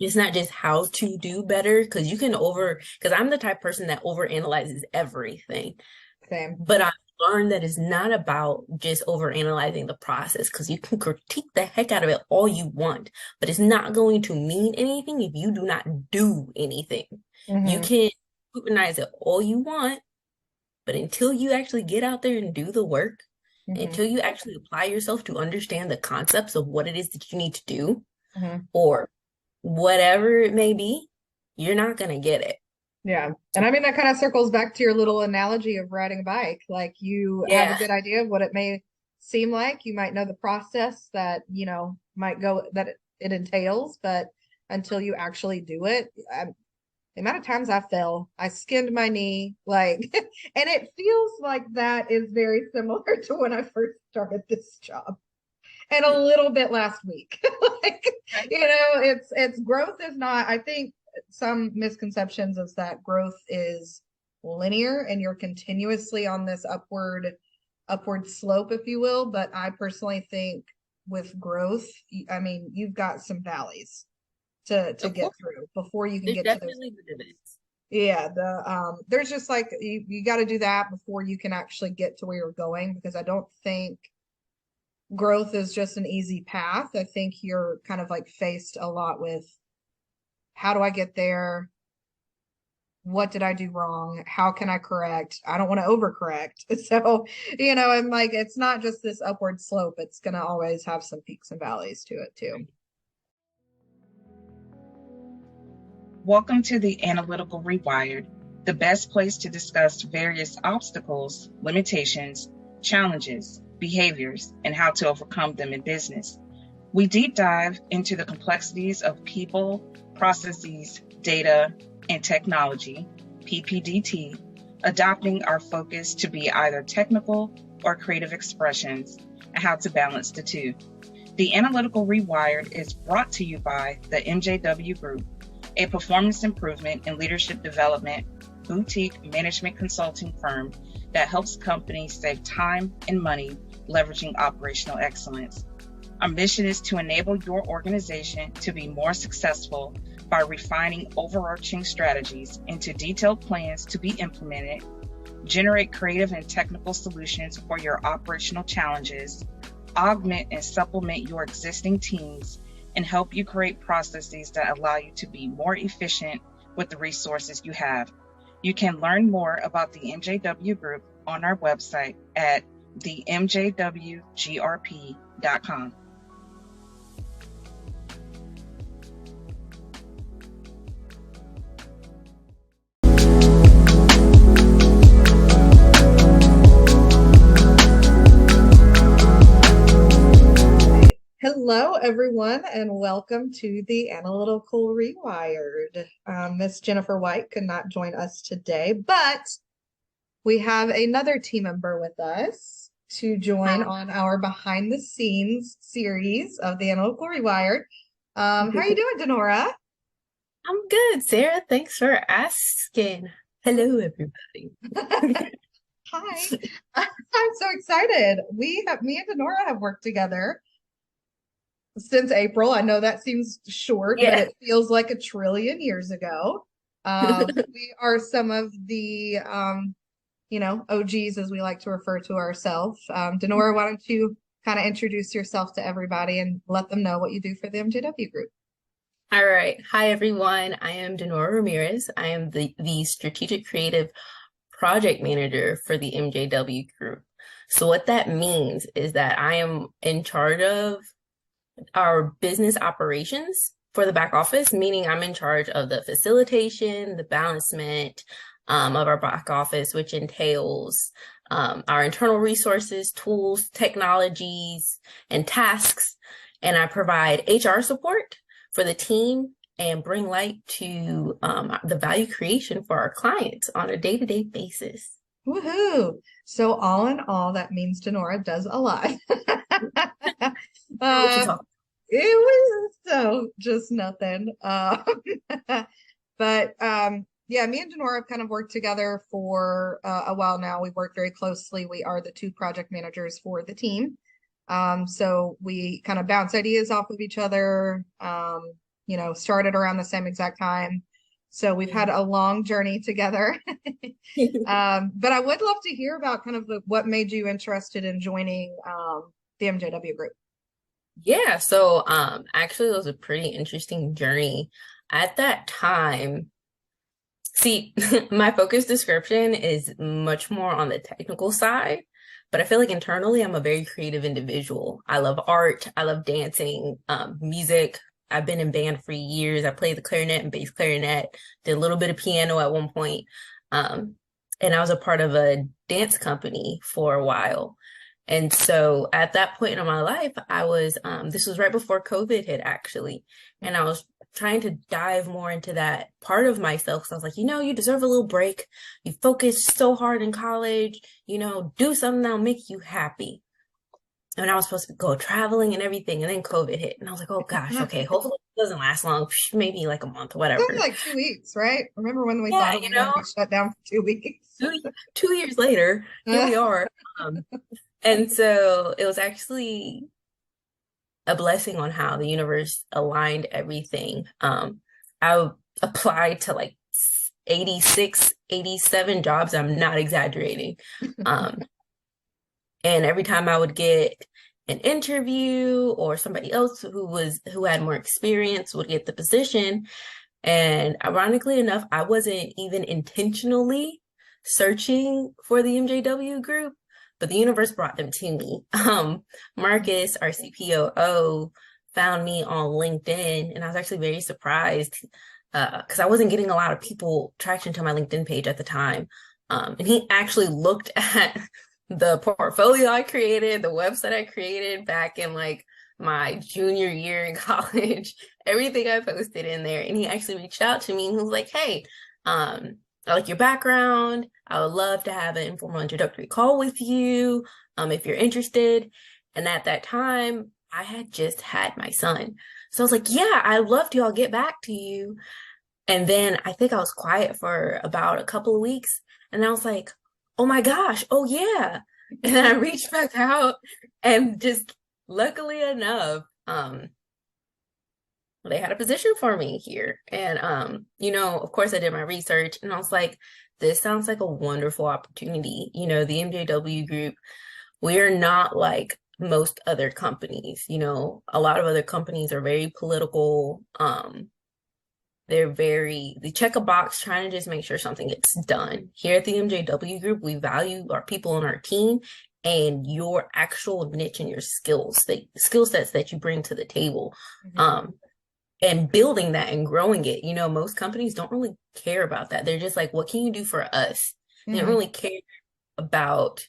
It's not just how to do better, because because I'm the type of person that overanalyzes everything. Same. But I've learned that it's not about just overanalyzing the process, because you can critique the heck out of it all you want, but it's not going to mean anything if you do not do anything. You Hmm. can scrutinize it all you want, but until you actually get out there and do the work, Hmm. until you actually apply yourself to understand the concepts of what it is that you need to do, Hmm. or whatever it may be, you're not going to get it. Yeah. And I mean, that kind of circles back to your little analogy of riding a bike. Like you have a Yeah. good idea of what it may seem like. You might know the process that, might go that it entails, but until you actually do it, the amount of times I fell, I skinned my knee, like, and it feels like that is very similar to when I first started this job. And a little bit last week. Like, it's growth is not, I think some misconceptions is that growth is linear and you're continuously on this upward slope, if you will. But I personally think with growth, I mean, you've got some valleys to Of get course, through before you can there's get to those. definitely dividends. Yeah, there's just like you got to do that before you can actually get to where you're going, because I don't think growth is just an easy path. I think you're kind of like faced a lot with how do I get there? What did I do wrong? How can I correct? I don't want to overcorrect. So, and like it's not just this upward slope, it's going to always have some peaks and valleys to it too. Welcome to the Analytical Rewired, the best place to discuss various obstacles, limitations, challenges, behaviors, and how to overcome them in business. We deep dive into the complexities of people, processes, data, and technology, PPDT, adopting our focus to be either technical or creative expressions, and how to balance the two. The Analytical Rewired is brought to you by the MJW Group, a performance improvement and leadership development boutique management consulting firm that helps companies save time and money leveraging operational excellence. Our mission is to enable your organization to be more successful by refining overarching strategies into detailed plans to be implemented, generate creative and technical solutions for your operational challenges, augment and supplement your existing teams, and help you create processes that allow you to be more efficient with the resources you have. You can learn more about the MJW Group on our website at themjwgrp.com. Hello, everyone, and welcome to the Analytical Rewired. Miss Jennifer White could not join us today, but we have another team member with us to join on our behind the scenes series of the Analytical Rewired. How are you doing, Dinora? I'm good, Sarah. Thanks for asking. Hello, everybody. Hi. I'm so excited. Me and Dinora have worked together since April. I know that seems short, but Yeah. it feels like a trillion years ago. We are some of the OGs, as we like to refer to ourselves. Denora, why don't you kind of introduce yourself to everybody and let them know what you do for the MJW Group? All right. Hi, everyone. I am Dinora Ramirez. I am the Strategic Creative Project Manager for the MJW Group. So what that means is that I am in charge of our business operations for the back office, meaning I'm in charge of the facilitation, the balancement of our back office, which entails our internal resources, tools, technologies, and tasks. And I provide HR support for the team and bring light to the value creation for our clients on a day-to-day basis. Woohoo! So all in all, that means Denora does a lot. What you uh, talking? it was so just nothing. But yeah, me and Denora have kind of worked together for a while now. We work very closely. We are the two project managers for the team. So we kind of bounce ideas off of each other. started around the same exact time. So we've had a long journey together. But I would love to hear about kind of what made you interested in joining the MJW group. Yeah, so actually it was a pretty interesting journey. At that time, see, my focus description is much more on the technical side, but I feel like internally I'm a very creative individual. I love art, I love dancing, music. I've been in band for years. I played the clarinet and bass clarinet, did a little bit of piano at one point. And I was a part of a dance company for a while. And so at that point in my life, I was, this was right before COVID hit actually. And I was trying to dive more into that part of myself. So I was like, you deserve a little break. You focused so hard in college, do something that'll make you happy. And I was supposed to go traveling and everything. And then COVID hit. And I was like, oh gosh, okay, hopefully it doesn't last long. Maybe like a month, whatever. It was like 2 weeks, right? Remember when we Yeah, thought we were going to be shut down for 2 weeks? 2 years later, here we are. And so it was actually a blessing on how the universe aligned everything. I applied to like 86, 87 jobs. I'm not exaggerating. And every time I would get an interview or somebody else who had more experience would get the position. And ironically enough, I wasn't even intentionally searching for the MJW group, but the universe brought them to me. Marcus, our CPOO, found me on LinkedIn, and I was actually very surprised because I wasn't getting a lot of people traction to my LinkedIn page at the time. And he actually looked at the portfolio I created, the website I created back in like my junior year in college, everything I posted in there. And he actually reached out to me and he was like, hey, I like your background. I would love to have an informal introductory call with you if you're interested. And at that time, I had just had my son. So I was like, yeah, I'd love to. I'll get back to you. And then I think I was quiet for about a couple of weeks. And I was like, oh my gosh, oh yeah. And then I reached back out and just luckily enough, they had a position for me here. And, of course I did my research and I was like, this sounds like a wonderful opportunity. The MJW group, we're not like most other companies. A lot of other companies are very political. They check a box trying to just make sure something gets done. Here at the MJW group, we value our people on our team and your actual niche and your skill sets that you bring to the table. Mm-hmm. And building that and growing it. Most companies don't really care about that. They're just like, what can you do for us? Mm-hmm. They don't really care about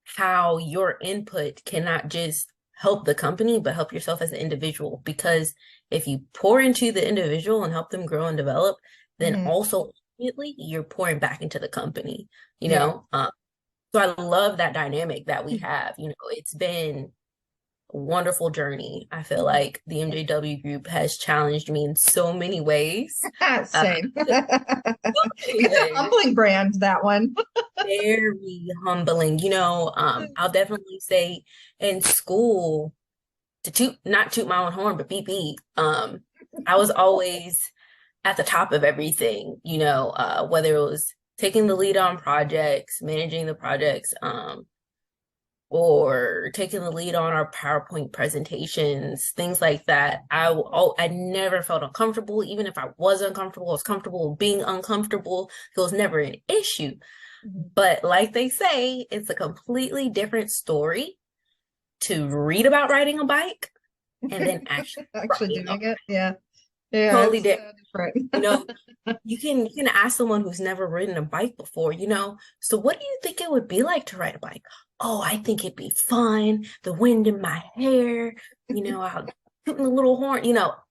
how your input cannot just help the company, but help yourself as an individual. Because if you pour into the individual and help them grow and develop, then mm-hmm. also immediately you're pouring back into the company, So I love that dynamic that we have. It's been a wonderful journey. I feel like the MJW group has challenged me in so many ways. Same. It's a humbling brand, that one. Very humbling. I'll definitely say in school, not toot my own horn, but beep. I was always at the top of everything, whether it was taking the lead on projects, managing the projects, or taking the lead on our PowerPoint presentations, things like that. I never felt uncomfortable. Even if I was uncomfortable, I was comfortable being uncomfortable. It was never an issue. Mm-hmm. But like they say, it's a completely different story to read about riding a bike and then actually doing it. Yeah. Totally different. You can ask someone who's never ridden a bike before, so what do you think it would be like to ride a bike? Oh, I think it'd be fun. The wind in my hair, I'll shoot the little horn,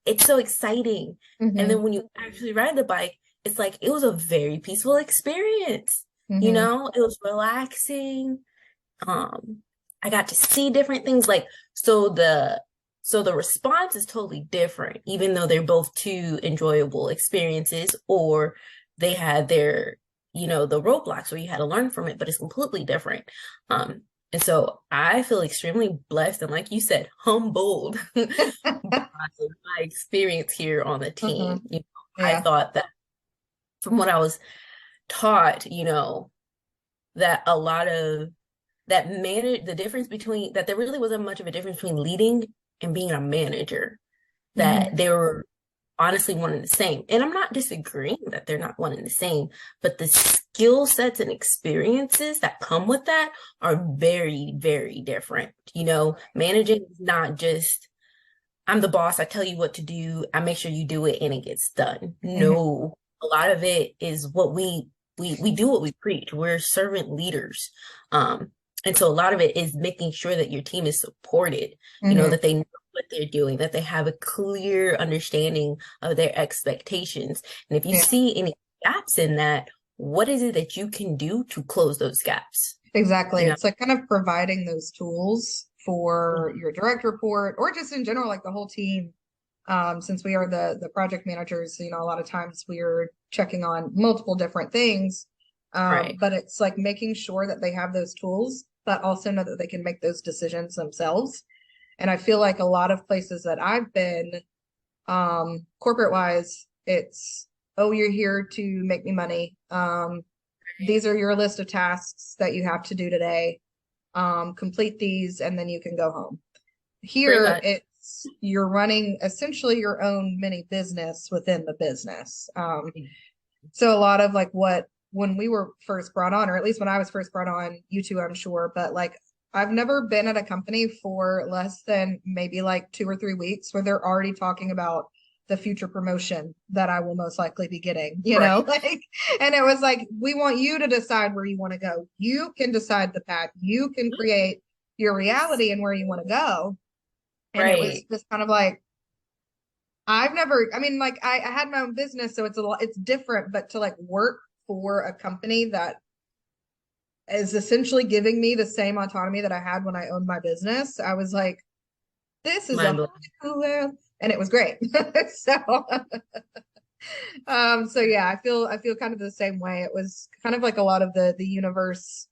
it's so exciting. Mm-hmm. And then when you actually ride the bike, it's like, it was a very peaceful experience. Mm-hmm. It was relaxing. I got to see different things. So the response is totally different, even though they're both two enjoyable experiences, or they had their, the roadblocks where you had to learn from it, but it's completely different. And so I feel extremely blessed and, like you said, humbled by my experience here on the Mhm. team. You know, I Yeah. thought that from what I was taught, that a lot of that manage the difference between that there really wasn't much of a difference between leading and being a manager, that Mhm. they were honestly one and the same. And I'm not disagreeing that they're not one and the same, but the skill sets and experiences that come with that are very, very different. Managing is not just, I'm the boss, I tell you what to do, I make sure you do it and it gets done. Mhm. No, a lot of it is what we do what we preach. We're servant leaders. And so a lot of it is making sure that your team is supported, Mhm. that they know what they're doing, that they have a clear understanding of their expectations. And if you Yeah. see any gaps in that, what is it that you can do to close those gaps? Exactly. You know? It's like kind of providing those tools for Mhm. your direct report or just in general, like the whole team. Since we are the project managers, a lot of times we are checking on multiple different things. Right. But it's like making sure that they have those tools, but also know that they can make those decisions themselves. And I feel like a lot of places that I've been, corporate wise, it's, oh, you're here to make me money. These are your list of tasks that you have to do today. Complete these and then you can go home. Pretty Here, much. it's you're running essentially your own mini business within the business. So a lot of like when we were first brought on, or at least when I was first brought on, you two, I'm sure, but like I've never been at a company for less than maybe like 2 or 3 weeks where they're already talking about the future promotion that I will most likely be getting, Right. like, and it was like, we want you to decide where you want to go. You can decide the path, you can create your reality and where you want to go. And it was Right. just kind of like, I've never, I mean, like I had my own business, so it's a lot, it's different, but to like work for a company that is essentially giving me the same autonomy that I had when I owned my business, I was like, this is a Mind whole blowing. new world. And it was great. So yeah, I feel kind of the same way. It was kind of like a lot of the universe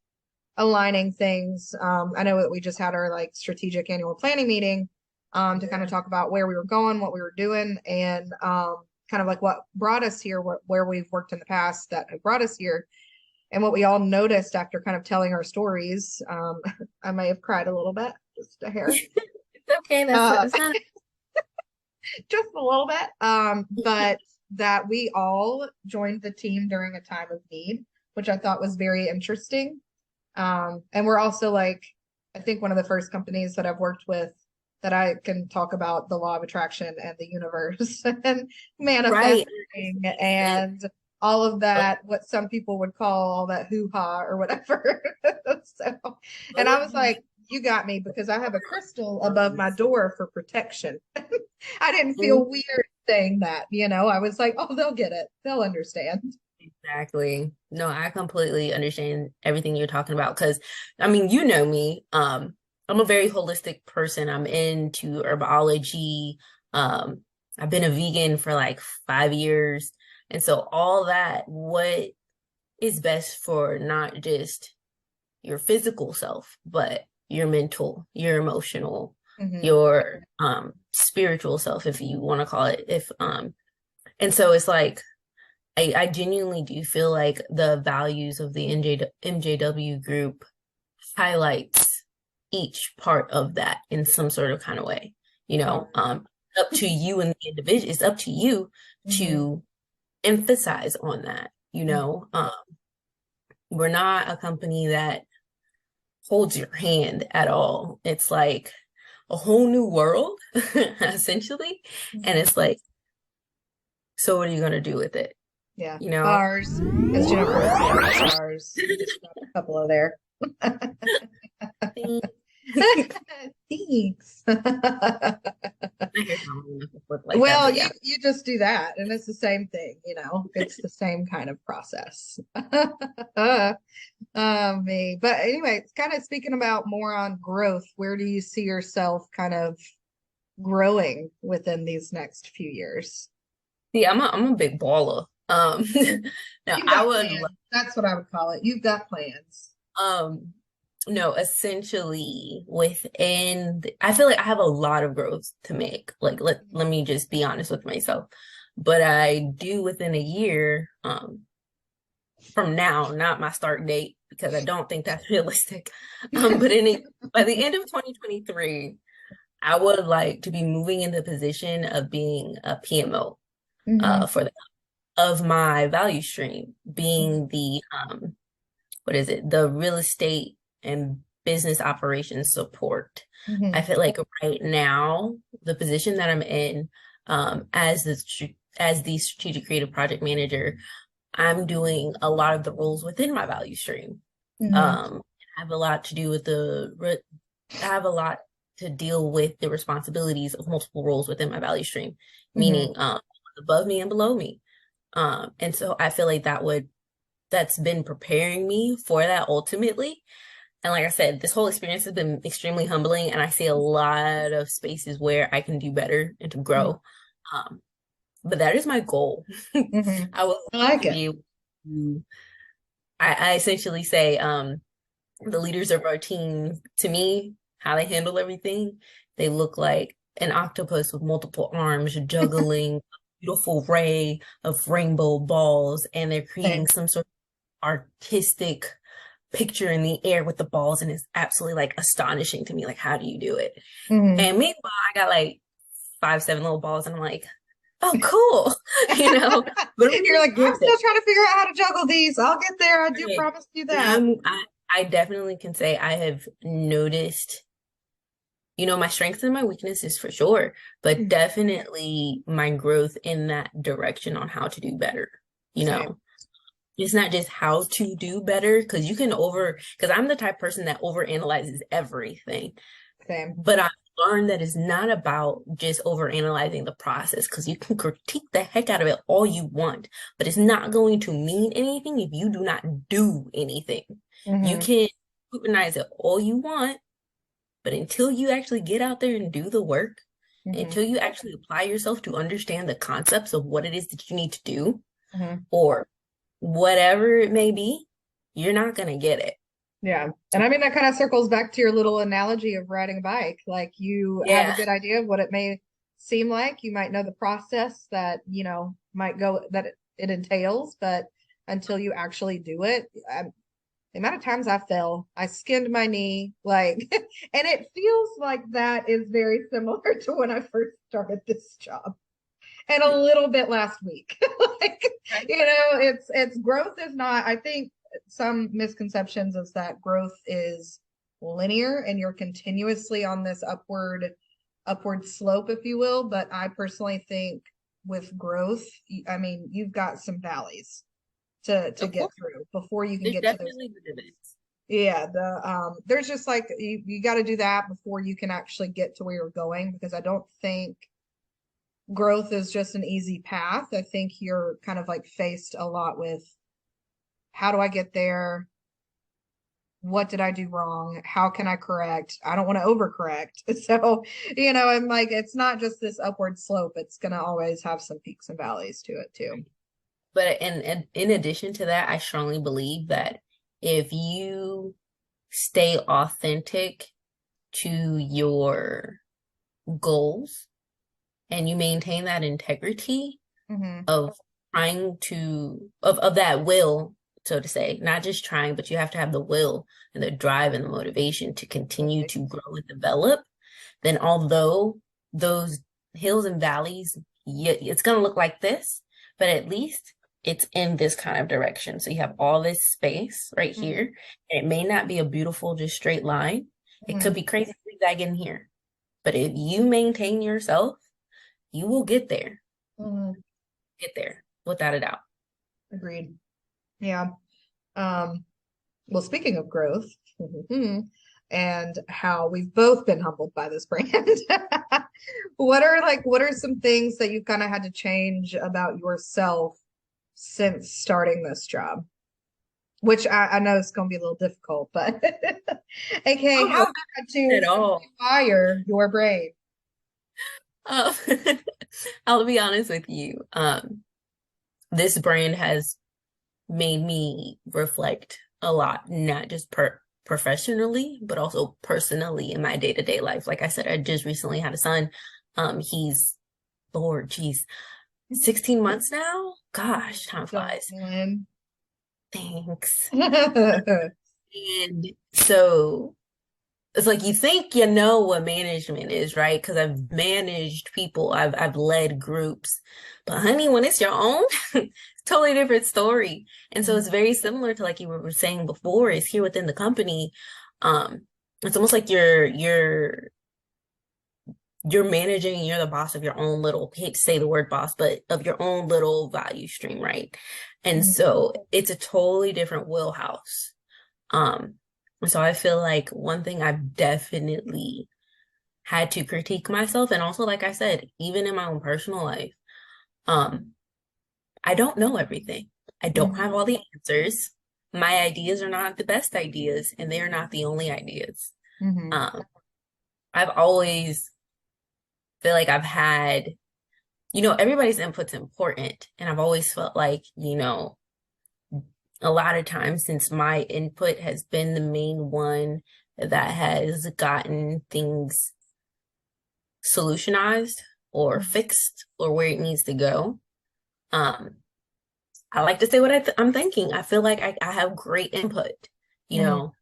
aligning things. I know that we just had our like strategic annual planning meeting to kind of talk about where we were going, what we were doing, and kind of like what brought us here, where we've worked in the past that have brought us here, and what we all noticed after kind of telling our stories. I may have cried a little bit, just a hair, It's okay. That's uh, it's not. just a little bit. But that we all joined the team during a time of need, which I thought was very interesting. And we're also like, I think one of the first companies that I've worked with that I can talk about the law of attraction and the universe and Right. manifesting and all of that, what some people would call all that hoo-ha or whatever. So, and I was like, you got me because I have a crystal above my door for protection. I didn't feel weird saying that, I was like, oh, they'll get it. They'll understand. Exactly. No, I completely understand everything you're talking about because I mean, you know me. I'm a very holistic person. I'm into herbology. Um, I've been a vegan for like 5 years. And so all that, what is best for not just your physical self, but your mental, your emotional, Hmm. your spiritual self, if you want to call it. If and so it's like I genuinely do feel like the values of the MJW group highlights each part of that in some sort of kind of way. Up to you and the individual. It's up to you Hmm. to emphasize on that. We're not a company that holds your hand at all. It's like a whole new world, essentially. And Hmm. it's like, so what are you going to do with it? Yeah, You know? bars, as Jennifer would say, bars. Got a couple of there. Thanks. I hear someone like that, Well, but you yeah. you just do that, and it's the same thing, It's the same kind of process. Me. But anyway, it's kind of speaking about more on growth. Where do you see yourself kind of growing within these next few years? See, I'm a big baller. Now You've I got would plans. That's what I would call it. You've got plans. um No, essentially I feel like I have a lot of growth to make. Like let me just be honest with myself. But I do within a year, from now, not my start date, because I don't think that's realistic. But by the end of 2023, I would like to be moving in the position of being a PMO, Mm-hmm. for of my value stream, Mm-hmm. being the what is it? The real estate and business operations support. I Mm-hmm. feel like right now, the position that I'm in, as the strategic creative project manager, I'm doing a lot of the roles within my value stream. Mm-hmm. Um, I have a lot to do with I have a lot to deal with the responsibilities of multiple roles within my value stream, Mm-hmm. meaning above me and below me. And so I feel like that's been preparing me for that ultimately. And like I said, this whole experience has been extremely humbling, and I see a lot of spaces where I can do better and to grow. Um, but that is my goal. Mm-hmm. I would I like like to it. be able to, I essentially say, the leaders of our team, to me, how they handle everything, they look like an octopus with multiple arms juggling a beautiful ray of rainbow balls, and they're creating Same. some sort of artistic picture in the air with the balls, and it's absolutely like astonishing to me. Like, how do you do it? Mm-hmm. And meanwhile, I got like 5, 7 little balls, and I'm like, oh, cool, you know. But I'm You're gonna like, I'm get still trying to figure out how to juggle these. I'll get there. I do there. promise you And that. I definitely can say I have noticed, my strengths and my weaknesses for sure, but definitely my growth in that direction on how to do better. You Same. know, it's not just how to do better, because because I'm the type of person that overanalyzes everything. Same. But I learned that it's not about just overanalyzing the process, because you can critique the heck out of it all you want, but it's not going to mean anything if you do not do anything. You Mm-hmm. can scrutinize it all you want, but until you actually get out there and do the work, Mm-hmm. until you actually apply yourself to understand the concepts of what it is that you need to do, Mm-hmm. or whatever it may be, you're not going to get it. Yeah. And I mean, that kind of circles back to your little analogy of riding a bike. Like you have a Yeah. good idea of what it may seem like. You might know the process that, might go that it entails, but until you actually do it, the amount of times I fell, I skinned my knee, like, and it feels like that is very similar to when I first started this job and a little bit last week. Like, it's growth is not, I think some misconceptions is that growth is linear and you're continuously on this upward slope, if you will. But I personally think with growth, I mean, you've got some valleys to Of get course, through before you can there's get to those. definitely the divots. Yeah, there's just like you got to do that before you can actually get to where you're going, because I don't think growth is just an easy path. I think you're kind of like faced a lot with, how do I get there? What did I do wrong? How can I correct? I don't want to overcorrect. So, and like it's not just this upward slope. It's gonna always have some peaks and valleys to it too. But in addition to that, I strongly believe that if you stay authentic to your goals and you maintain that integrity Mm-hmm. of of that will, so to say, not just trying, but you have to have the will and the drive and the motivation to continue Totally. to grow and develop, then although those hills and valleys, it's going to look like this, but at least it's in this kind of direction. So you have all this space right Mm-hmm. here. And it may not be a beautiful, just straight line. It Mm-hmm. could be crazy zigzag in here. But if you maintain yourself, you will Mm-hmm. get there without a doubt. Agreed. Yeah. Um, well, speaking of growth, and how we've both been humbled by this brand, what are some things that you've kind of had to change about yourself since starting this job? Which I know is going to be a little difficult, but okay, Oh, how no, have you had to at all. fire your brain? Uh, I'll be honest with you. This brand has made me reflect a lot, not just professionally, but also personally in my day-to-day life. Like I said, I just recently had a son. He's, Lord, geez, 16 months now. Gosh, time flies. Thanks. And so it's like you think you know what management is, right? Because I've managed people, I've led groups. But honey, when it's your own, it's a totally different story. And so it's very similar to like you were saying before, is here within the company. It's almost like you're managing and you're the boss of your own little, I hate to say the word boss, but of your own little value stream, right? And so it's a totally different wheelhouse. So I feel like one thing I've definitely had to critique myself, and also, like I said, even in my own personal life, I don't know everything. I don't have all the answers. My ideas are not the best ideas, and they are not the only ideas. I've always feel like I've had, everybody's input's important. And I've always felt like, a lot of times since my input has been the main one that has gotten things solutionized or fixed or where it needs to go. I like to say what I'm thinking. I feel like I have great input, but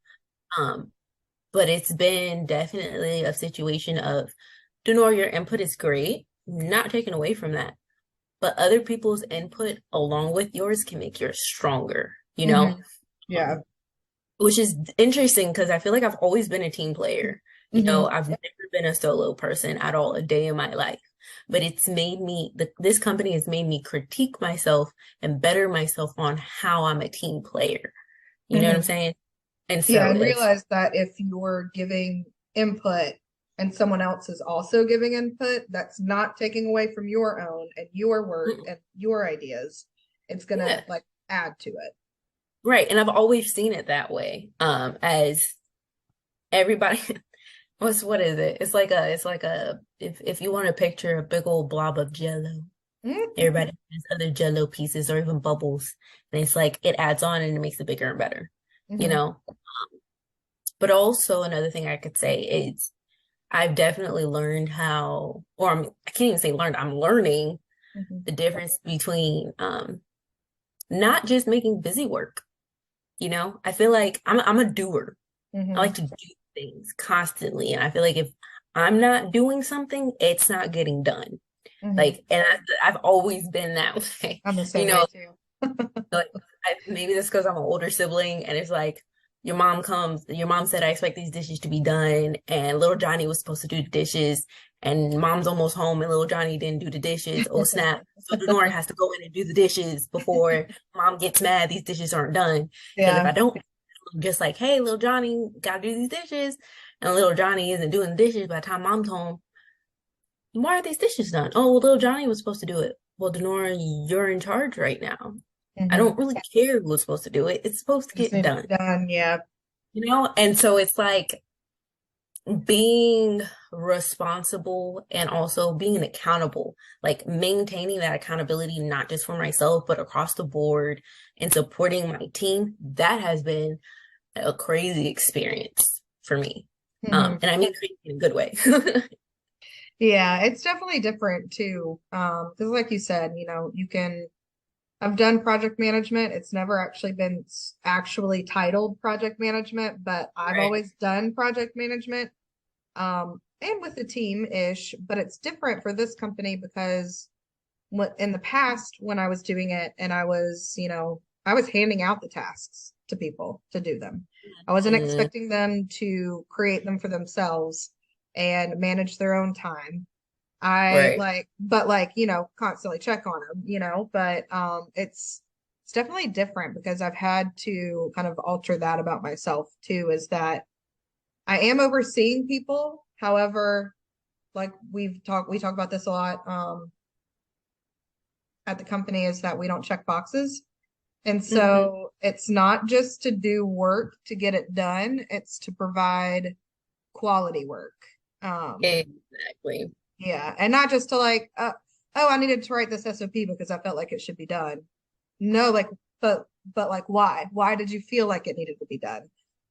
it's been definitely a situation of, Dinora, your input is great, not taken away from that, but other people's input along with yours can make yours stronger, Yeah. Which is interesting because I feel like I've always been a team player. I've never been a solo person at all a day in my life, but it's made me, this company has made me critique myself and better myself on how I'm a team player. You know what I'm saying? And so and realize that if you're giving input and someone else is also giving input, that's not taking away from your own and your work and your ideas. It's gonna like add to it. Right. And I've always seen it that way. As everybody what is it? It's like if you want to picture a big old blob of jello, everybody has other jello pieces or even bubbles. And it's like it adds on and it makes it bigger and better, But also another thing I could say is I've definitely learned how, or I can't even say learned, I'm learning the difference between not just making busy work. I feel like I'm a doer. I like to do things constantly. And I feel like if I'm not doing something, it's not getting done. Like, and I've always been that way. I'm the same way too. Like, maybe that's because I'm an older sibling and it's like, your mom said, I expect these dishes to be done. And little Johnny was supposed to do the dishes. And mom's almost home and little Johnny didn't do the dishes. Oh, snap. So Dinora has to go in and do the dishes before mom gets mad. These dishes aren't done. Because if I don't, I'm just like, hey, little Johnny, gotta do these dishes. And little Johnny isn't doing the dishes by the time mom's home. Why are these dishes done? Oh, well, little Johnny was supposed to do it. Well, Dinora, you're in charge right now. I don't really care who was supposed to do it. It's supposed to get done. Yeah. And so it's like being responsible and also being accountable, like maintaining that accountability, not just for myself, but across the board and supporting my team. That has been a crazy experience for me. And I mean crazy in a good way. Yeah, it's definitely different too. Because like you said, I've done project management. It's never actually been actually titled project management, but I've always done project management, and with a team-ish, but it's different for this company because in the past when I was doing it and I was handing out the tasks to people to do them. I wasn't expecting them to create them for themselves and manage their own time. Constantly check on them, but it's definitely different because I've had to kind of alter that about myself too, is that I am overseeing people. However, like we talk about this a lot at the company, is that we don't check boxes. And so it's not just to do work to get it done, it's to provide quality work. Exactly. Yeah, and not just to like, oh, I needed to write this SOP because I felt like it should be done. No, like, but like, why? Why did you feel like it needed to be done?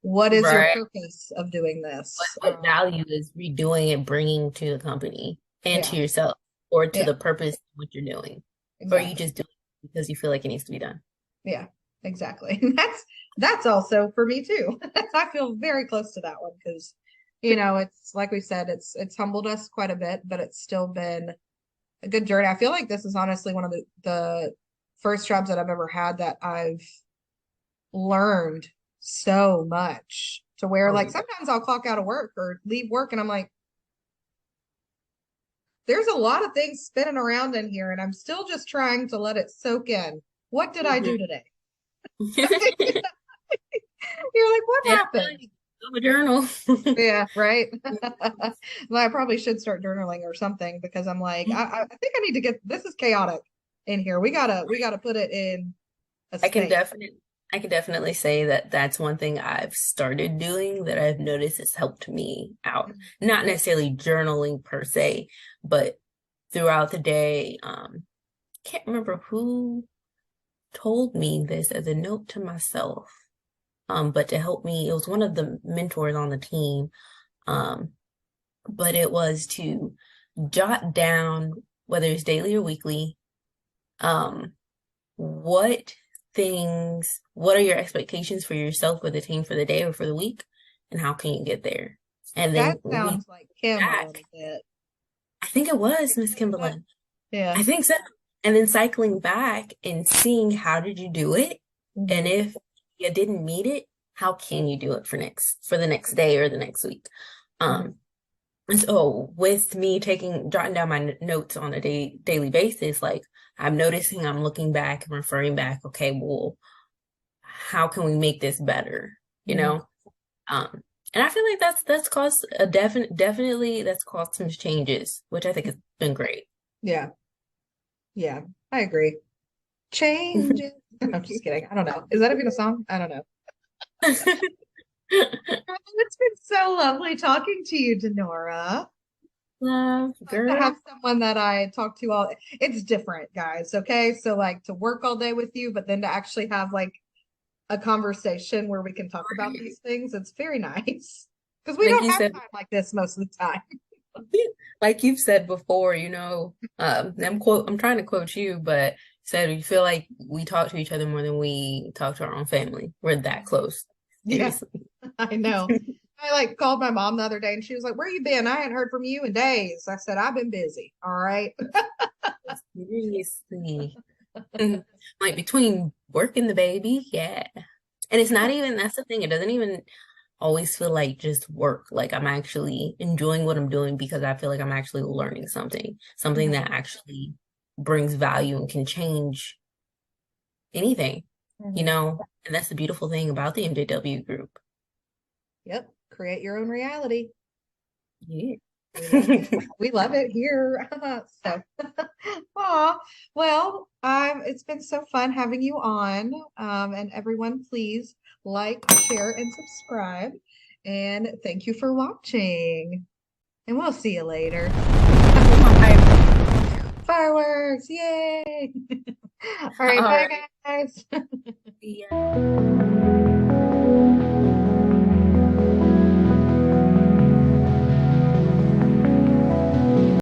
What is your Right. purpose of doing this? What value is redoing it bringing to the company and Yeah, to yourself or to yeah, the purpose of what you're doing? Or are you exactly. just doing it because you feel like it needs to be done? Yeah, exactly. And that's also for me too. I feel very close to that one because, it's like we said, it's humbled us quite a bit, but it's still been a good journey. I feel like this is honestly one of the first jobs that I've ever had that I've learned so much to where Oh, like yeah. sometimes I'll clock out of work or leave work and I'm like, there's a lot of things spinning around in here and I'm still just trying to let it soak in. What did I Mhm. do today? You're like, what And I feel happened? like I'm a journal. Yeah, right. Well, I probably should start journaling or something because I'm like, I think I need to get this is chaotic in here. We gotta put it in a I can space. definitely I can definitely say that that's one thing I've started doing that I've noticed has helped me out. Not necessarily journaling per se, but throughout the day. Can't remember who told me this as a note to myself. But to help me, it was one of the mentors on the team. Um, but it was to jot down, whether it's daily or weekly, um, what what are your expectations for yourself, for the team, for the day or for the week, and how can you get there? And That then we sounds like Kim a little back, bit. I think it was Miss But Kimberly. yeah. I think so. And then cycling back and seeing how did you do it? And Mhm. if you didn't meet it, how can you do it for the next day or the next week? Mhm. Um, and so with me jotting down my notes on a daily basis, like I'm noticing I'm looking back and referring back, okay, well, how can we make this better? You Mhm. know? Um, and I feel like that's caused a definitely that's caused some changes, which I think has been great. Yeah. Yeah. I agree. Changes. I'm just kidding. I don't know. Is that even a song? I don't know. It's been so lovely talking to you, Dinora. Love, To have girl. someone that I talk to all it's different, guys. Okay. So like to work all day with you, but then to actually have like a conversation where we can talk about these things, it's very nice. Because we Like don't you have said, time like this most of the time. like you've said before, I'm trying to quote you, but you said you feel like we talk to each other more than we talk to our own family. We're that close. Yeah, Seriously. I know. I like called my mom the other day and she was like, "Where you been? I hadn't heard from you in days." I said, "I've been busy." All right. Seriously. Like between work and the baby, yeah. And it's not even, that's the thing, it doesn't even always feel like just work. Like I'm actually enjoying what I'm doing because I feel like I'm actually learning something Mhm. that actually brings value and can change anything, you Mhm. know? And that's the beautiful thing about the MJW group. Yep. Create your own reality. Yeah. We love it. We love it here. So, aw, well, it's been so fun having you on. And everyone, please like, share, and subscribe. And thank you for watching. And we'll see you later. Fireworks! Yay! All right, bye, guys. Yeah.